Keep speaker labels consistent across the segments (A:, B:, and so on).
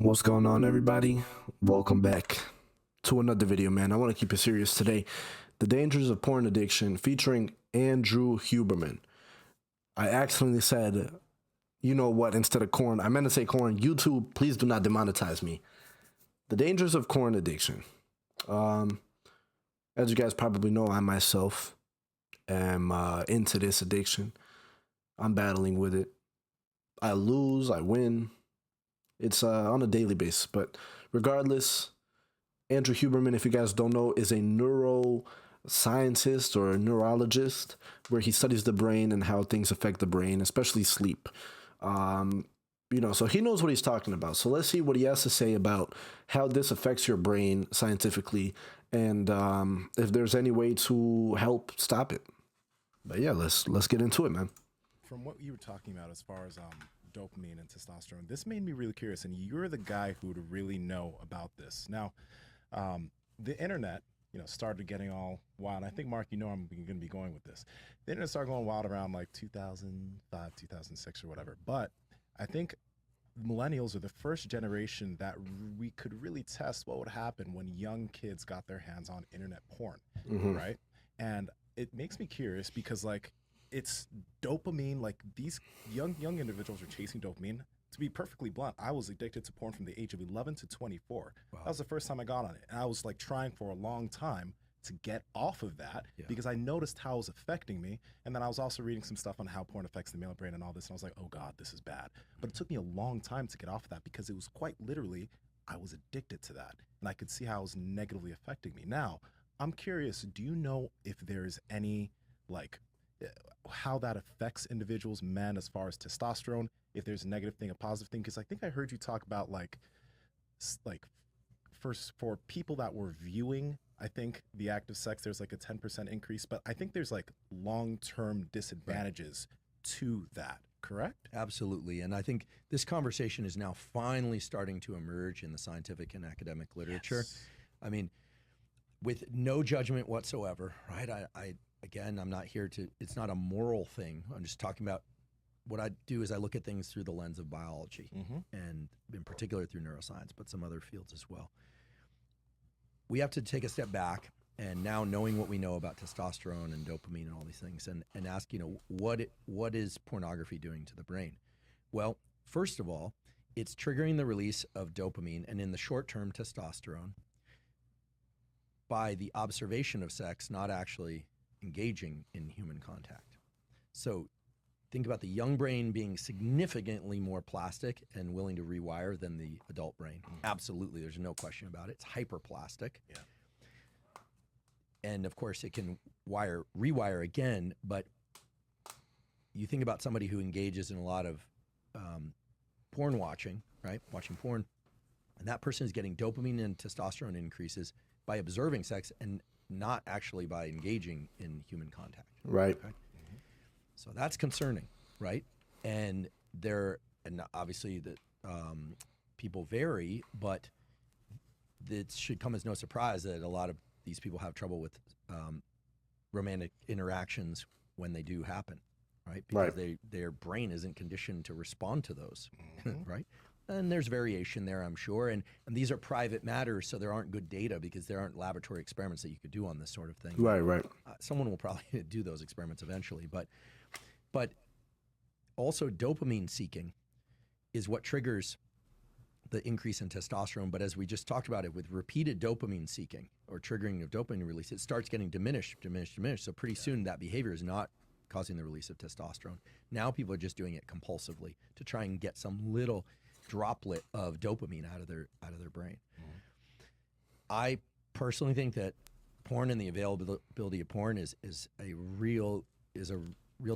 A: What's going on, everybody? Welcome back to another video, man. I want to keep it serious today. The Dangers of Porn Addiction featuring Andrew Huberman. I accidentally said, you know what, instead of corn. I meant to say corn. YouTube, please do not demonetize me. The Dangers of Corn Addiction. As you guys probably know, I myself am into this addiction. I'm battling with it. I lose, I win. It's on a daily basis, but regardless, Andrew Huberman, if you guys don't know, is a neuroscientist or a neurologist where he studies the brain and how things affect the brain, especially sleep. So he knows what he's talking about. So let's see what he has to say about how this affects your brain scientifically and if there's any way to help stop it. But yeah, let's get into it, man.
B: From what you were talking about as far as dopamine and testosterone, this made me really curious, and you're the guy who would really know about this. Now, the internet, started getting all wild. I think, Mark, I'm going to be going with this. The internet started going wild around like 2005, 2006 or whatever. But I think millennials are the first generation that we could really test what would happen when young kids got their hands on internet porn, right? And it makes me curious because, it's dopamine. Like, these young individuals are chasing dopamine. To be perfectly blunt, I was addicted to porn from the age of 11 to 24. Wow. That was the first time I got on it, and I was trying for a long time to get off of that because I noticed how it was affecting me. And then I was also reading some stuff on how porn affects the male brain and all this, and I was like, oh God, this is bad. But it took me a long time to get off of that because it was quite literally, I was addicted to that, and I could see how it was negatively affecting me. Now, I'm curious, do you know if there's any how that affects individuals, men, as far as testosterone, if there's a negative thing, a positive thing? Because I think I heard you talk about first, for people that were viewing, I think the act of sex, there's a 10% increase, but I think there's long-term disadvantages to that, correct?
C: Absolutely. And I think this conversation is now finally starting to emerge in the scientific and academic literature.
B: Yes.
C: I mean, with no judgment whatsoever, right? Again, I'm not here to, it's not a moral thing. I'm just talking about what I do is I look at things through the lens of biology and in particular through neuroscience, but some other fields as well. We have to take a step back and now knowing what we know about testosterone and dopamine and all these things and ask, what is pornography doing to the brain? Well, first of all, it's triggering the release of dopamine and in the short term testosterone by the observation of sex, not actually engaging in human contact. So think about the young brain being significantly more plastic and willing to rewire than the adult brain. Absolutely, there's no question about it. It's hyperplastic.
B: Yeah.
C: And of course it can rewire again, but you think about somebody who engages in a lot of porn watching, right? Watching porn, and that person is getting dopamine and testosterone increases by observing sex and not actually by engaging in human contact.
A: Right.
C: Okay? So that's concerning, right? And obviously the people vary, but it should come as no surprise that a lot of these people have trouble with romantic interactions when they do happen, right? Because their brain isn't conditioned to respond to those, right? And there's variation there, I'm sure. And these are private matters, so there aren't good data because there aren't laboratory experiments that you could do on this sort of thing.
A: Right.
C: Someone will probably do those experiments eventually. But also dopamine seeking is what triggers the increase in testosterone. But as we just talked about it, with repeated dopamine seeking or triggering of dopamine release, it starts getting diminished. So pretty soon that behavior is not causing the release of testosterone. Now people are just doing it compulsively to try and get some little droplet of dopamine out of their brain. I personally think that porn and the availability of porn is a real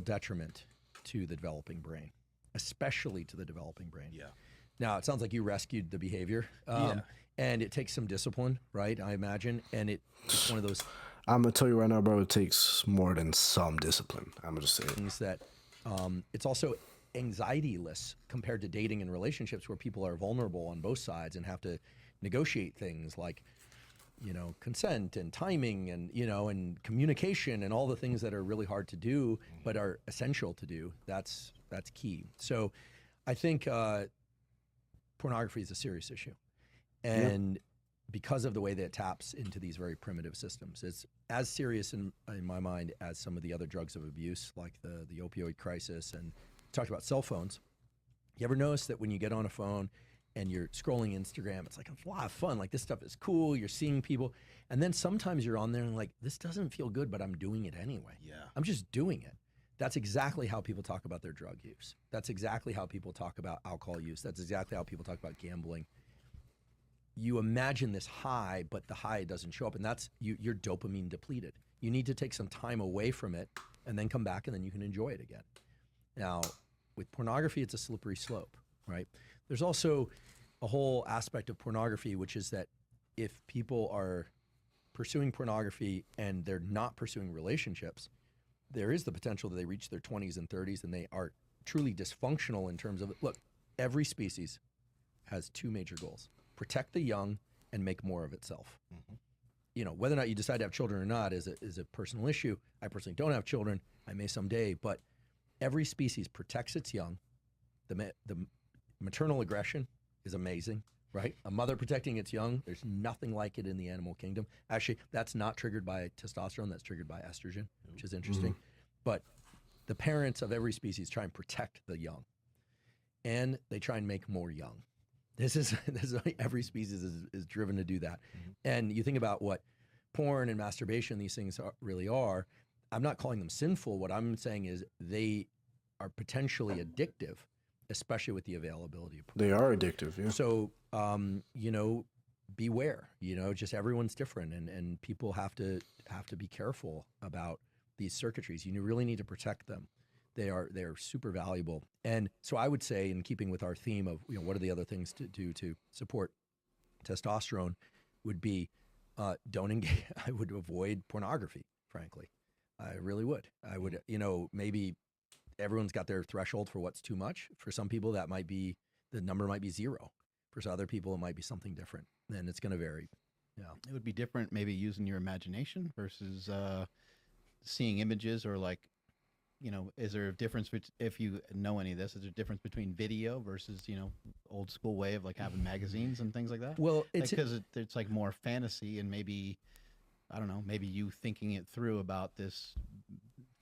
C: detriment to the developing brain, especially to the developing brain.
B: Yeah.
C: Now it sounds like you rescued the behavior, and it takes some discipline, right? I imagine, and it's one of those.
A: I'm gonna tell you right now, bro. It takes more than some discipline. I'm gonna just say
C: things that it's also anxiety-less compared to dating and relationships where people are vulnerable on both sides and have to negotiate things like, consent and timing and, and communication and all the things that are really hard to do, but are essential to do. That's key. So I think pornography is a serious issue. And because of the way that it taps into these very primitive systems, it's as serious in my mind as some of the other drugs of abuse, like the opioid crisis. And talked about cell phones. You ever notice that when you get on a phone and you're scrolling Instagram, it's like a lot of fun. Like, this stuff is cool. You're seeing people. And then sometimes you're on there and like, this doesn't feel good, but I'm doing it anyway.
B: Yeah.
C: I'm just doing it. That's exactly how people talk about their drug use. That's exactly how people talk about alcohol use. That's exactly how people talk about gambling. You imagine this high, but the high doesn't show up, and that's you're dopamine depleted. You need to take some time away from it and then come back, and then you can enjoy it again. Now, with pornography, it's a slippery slope, right? There's also a whole aspect of pornography, which is that if people are pursuing pornography and they're not pursuing relationships, there is the potential that they reach their 20s and 30s and they are truly dysfunctional in terms of, look, every species has two major goals: protect the young and make more of itself.
B: Mm-hmm.
C: You know, whether or not you decide to have children or not is a personal issue. I personally don't have children. I may someday, but every species protects its young. The maternal aggression is amazing, right? A mother protecting its young, there's nothing like it in the animal kingdom. Actually, that's not triggered by testosterone, that's triggered by estrogen, which is interesting. But the parents of every species try and protect the young, and they try and make more young. This is every species is driven to do that. And you think about what porn and masturbation, these things really are. I'm not calling them sinful. What I'm saying is they are potentially addictive, especially with the availability of porn.
A: They are addictive, yeah.
C: So, you know, beware. You know, just everyone's different, and people have to be careful about these circuitries. You really need to protect them. They're super valuable. And so I would say, in keeping with our theme of, you know, what are the other things to do to support testosterone, would be don't engage. I would avoid pornography, frankly. I really would. I would, you know, maybe everyone's got their threshold for what's too much. For some people, that might be, the number might be 0. For other people, it might be something different. And it's going to vary. Yeah.
D: It would be different, maybe using your imagination versus seeing images, or like, you know, is there a difference if you know any of this? Is there a difference between video versus, you know, old school way of like having magazines and things like that?
C: Well, it's
D: because it's like more fantasy, and maybe, I don't know, maybe you thinking it through about this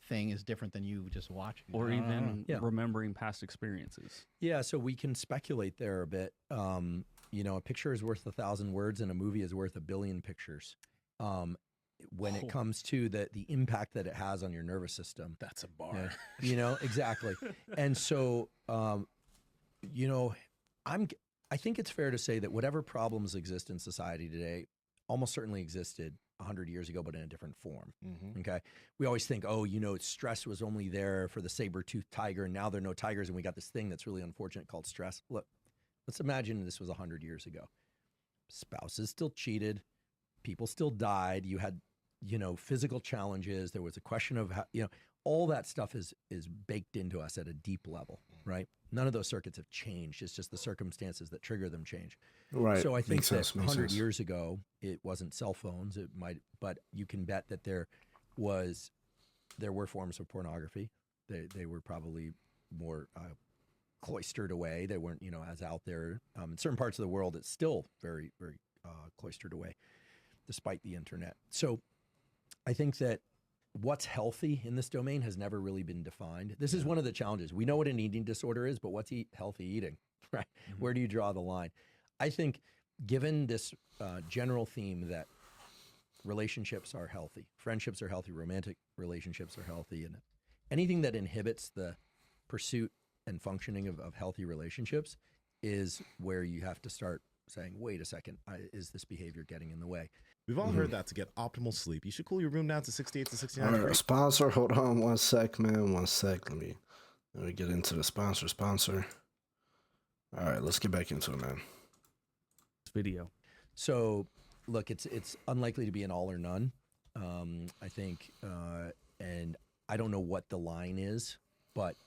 D: thing is different than you just watching it.
E: Or even
C: Yeah.
E: remembering past experiences.
C: Yeah, so we can speculate there a bit. You know, a picture is worth 1,000 words, and a movie is worth 1 billion pictures. When it comes to the impact that it has on your nervous system.
B: That's a bar.
C: Yeah, you know, exactly. And so, you know, I think it's fair to say that whatever problems exist in society today almost certainly existed 100 years ago, but in a different form. Okay. We always think, oh, you know, stress was only there for the saber-toothed tiger, and now there are no tigers, and we got this thing that's really unfortunate called stress. Look, let's imagine this was 100 years ago. Spouses still cheated. People still died. You had, you know, physical challenges. There was a question of how, you know, all that stuff is baked into us at a deep level, right? None of those circuits have changed. It's just the circumstances that trigger them change.
A: Right.
C: So I think
A: Makes
C: that
A: sense, makes
C: 100
A: sense.
C: years ago, it wasn't cell phones. It might, but you can bet that there were forms of pornography. They were probably more cloistered away. They weren't, you know, as out there. In certain parts of the world, it's still very, very cloistered away, despite the internet. So I think that what's healthy in this domain has never really been defined. This is one of the challenges. We know what an eating disorder is, but what's healthy eating, right? Where do you draw the line? I think, given this general theme that relationships are healthy, friendships are healthy, romantic relationships are healthy, and anything that inhibits the pursuit and functioning of healthy relationships is where you have to start saying, wait a second, is this behavior getting in the way?
B: We've all heard that to get optimal sleep, you should cool your room down to 68 to 69
A: All right,
B: degrees.
A: sponsor, hold on 1 sec, man. 1 sec. Let me get into the sponsor. All right, let's get back into it, man.
E: Video.
C: So, look, it's unlikely to be an all or none. I think, and I don't know what the line is, but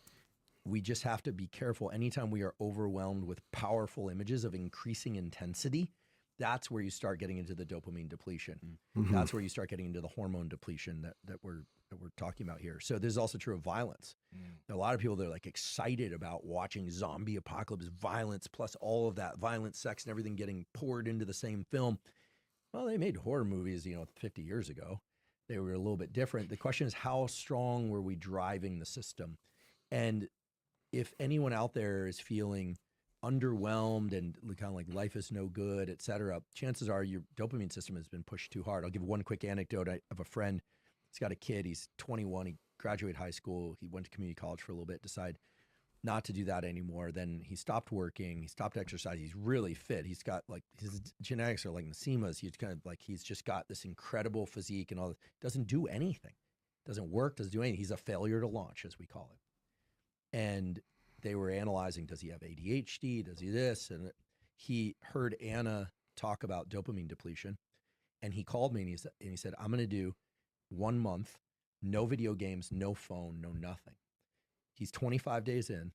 C: we just have to be careful. Anytime we are overwhelmed with powerful images of increasing intensity, that's where you start getting into the dopamine depletion.
A: Mhm.
C: That's where you start getting into the hormone depletion that we're talking about here. So this is also true of violence. A lot of people, they're like excited about watching zombie apocalypse violence, plus all of that violence, sex, and everything getting poured into the same film. Well, they made horror movies, 50 years ago. They were a little bit different. The question is, how strong were we driving the system? And if anyone out there is feeling underwhelmed and kind of like life is no good, et cetera, chances are your dopamine system has been pushed too hard. I'll give one quick anecdote. I have a friend. He's got a kid. He's 21. He graduated high school. He went to community college for a little bit, decided not to do that anymore. Then he stopped working. He stopped exercising. He's really fit. He's got like his genetics are like Nasima's. He's kind of like, he's just got this incredible physique and all that. Doesn't do anything. Doesn't work. Doesn't do anything. He's a failure to launch, as we call it. And they were analyzing, does he have ADHD? Does he this? And he heard Anna talk about dopamine depletion. And he called me and he said, I'm going to do 1 month, no video games, no phone, no nothing. He's 25 days in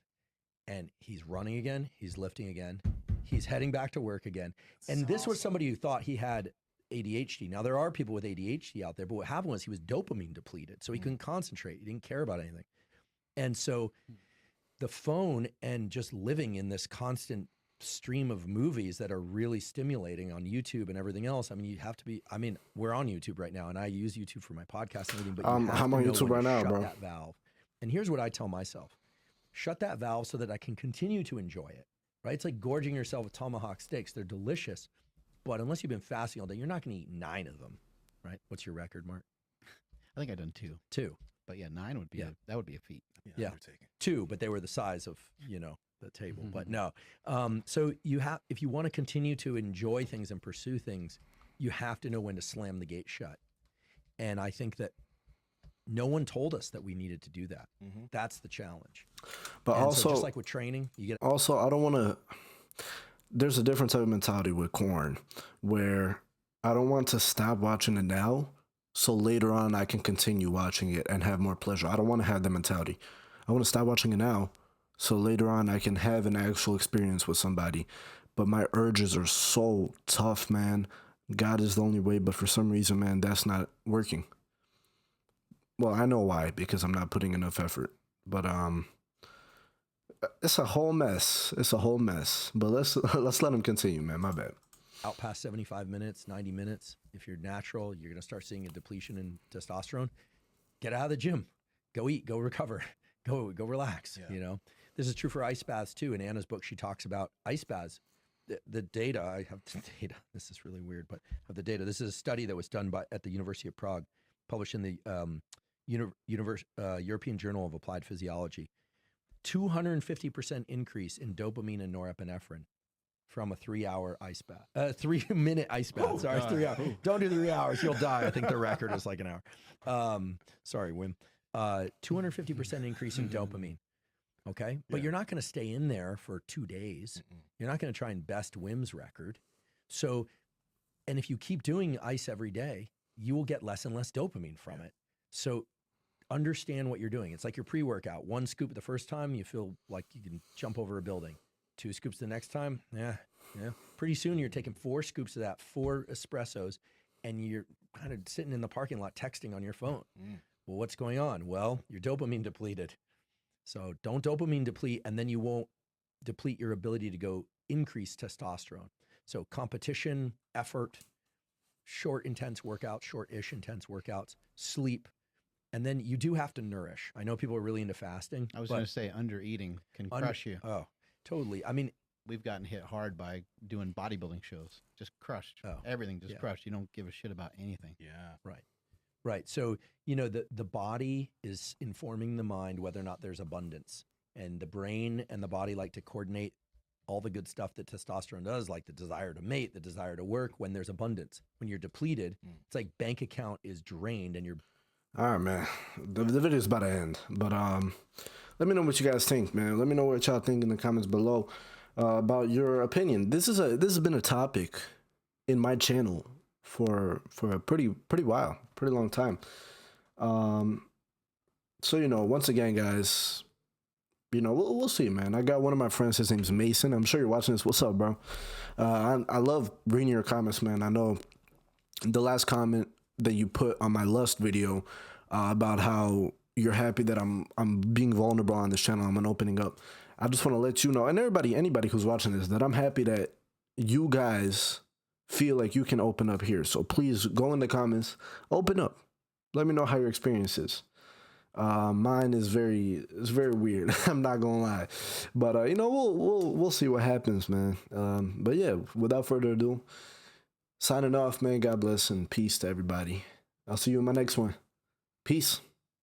C: and he's running again. He's lifting again. He's heading back to work again. And this was somebody who thought he had ADHD. Now, there are people with ADHD out there, but what happened was he was dopamine depleted. So he couldn't concentrate. He didn't care about anything. And so the phone and just living in this constant stream of movies that are really stimulating on YouTube and everything else. I mean, you have to be, we're on YouTube right now and I use YouTube for my podcast and everything, but you have
A: I'm
C: to
A: on
C: know
A: YouTube
C: when
A: right
C: to
A: now,
C: shut
A: bro.
C: that valve. And here's what I tell myself. Shut that valve so that I can continue to enjoy it, right? It's like gorging yourself with tomahawk steaks. They're delicious, but unless you've been fasting all day, you're not going to eat 9 of them, right? What's your record, Mark?
D: I think I've done 2.
C: 2.
D: But yeah, 9 would be that would be a feat.
C: Yeah.
B: Undertaking.
C: 2, but they were the size of, the table. But no. So if you want to continue to enjoy things and pursue things, you have to know when to slam the gate shut. And I think that no one told us that we needed to do that. That's the challenge.
A: But
C: And
A: also,
C: so just like with training, you get
A: also, I don't want to. There's a different type of mentality with corn, where I don't want to stop watching it now, so later on I can continue watching it and have more pleasure. I don't want to have that mentality. I want to stop watching it now, so later on I can have an actual experience with somebody. But my urges are so tough, man. God is the only way, but for some reason, man, that's not working. Well, I know why, because I'm not putting enough effort. But it's a whole mess. It's a whole mess. But let's let him continue, man. My bad.
C: out past 75 minutes, 90 minutes. If you're natural, you're going to start seeing a depletion in testosterone. Get out of the gym. Go eat. Go recover. Go relax.
B: Yeah.
C: You know, this is true for ice baths too. In Anna's book, she talks about ice baths. The data, I have the data. This is really weird, but I have the data. This is a study that was done at the University of Prague, published in the European Journal of Applied Physiology. 250% increase in dopamine and norepinephrine from a 3-hour ice bath. 3-minute ice bath. Sorry, 3 hours. Don't do 3 hours. You'll die. I think the record is like an hour. Sorry, Wim. 250% increase in dopamine. Okay. But you're not going to stay in there for 2 days. You're not going to try and best Wim's record. So, and if you keep doing ice every day, you will get less and less dopamine from it. So understand what you're doing. It's like your pre-workout. 1 scoop the first time, you feel like you can jump over a building. 2 scoops the next time. Yeah. Pretty soon you're taking 4 scoops of that, 4 espressos, and you're kind of sitting in the parking lot texting on your phone. Well, what's going on? Well, you're dopamine depleted. So don't dopamine deplete, and then you won't deplete your ability to go increase testosterone. So competition, effort, short, intense workouts, short-ish intense workouts, sleep, and then you do have to nourish. I know people are really into fasting.
D: I was
C: but
D: going to say under-eating can crush you.
C: Oh, totally. I mean,
D: We've gotten hit hard by doing bodybuilding shows. Just crushed.
C: Oh,
D: Everything just
C: yeah.
D: crushed. You don't give a shit about anything.
B: Yeah.
C: right. So, you know, the body is informing the mind whether or not there's abundance. And the brain and the body like to coordinate all the good stuff that testosterone does, like the desire to mate, the desire to work when there's abundance. When you're depleted, it's like bank account is drained and you're
A: All right, man. The video's about to end, but let me know what you guys think, man. Let me know what y'all think in the comments below about your opinion. This has been a topic in my channel for a pretty while, pretty long time. So once again, guys, we'll see, man. I got one of my friends. His name's Mason. I'm sure you're watching this. What's up, bro? I love reading your comments, man. I know the last comment that you put on my Lust video about how you're happy that I'm being vulnerable on this channel. I'm opening up. I just want to let you know, and anybody who's watching this, that I'm happy that you guys feel like you can open up here. So please go in the comments, open up. Let me know how your experience is. Mine is very weird. I'm not gonna lie, but we'll see what happens, man. But yeah, without further ado, signing off, man. God bless and peace to everybody. I'll see you in my next one. Peace.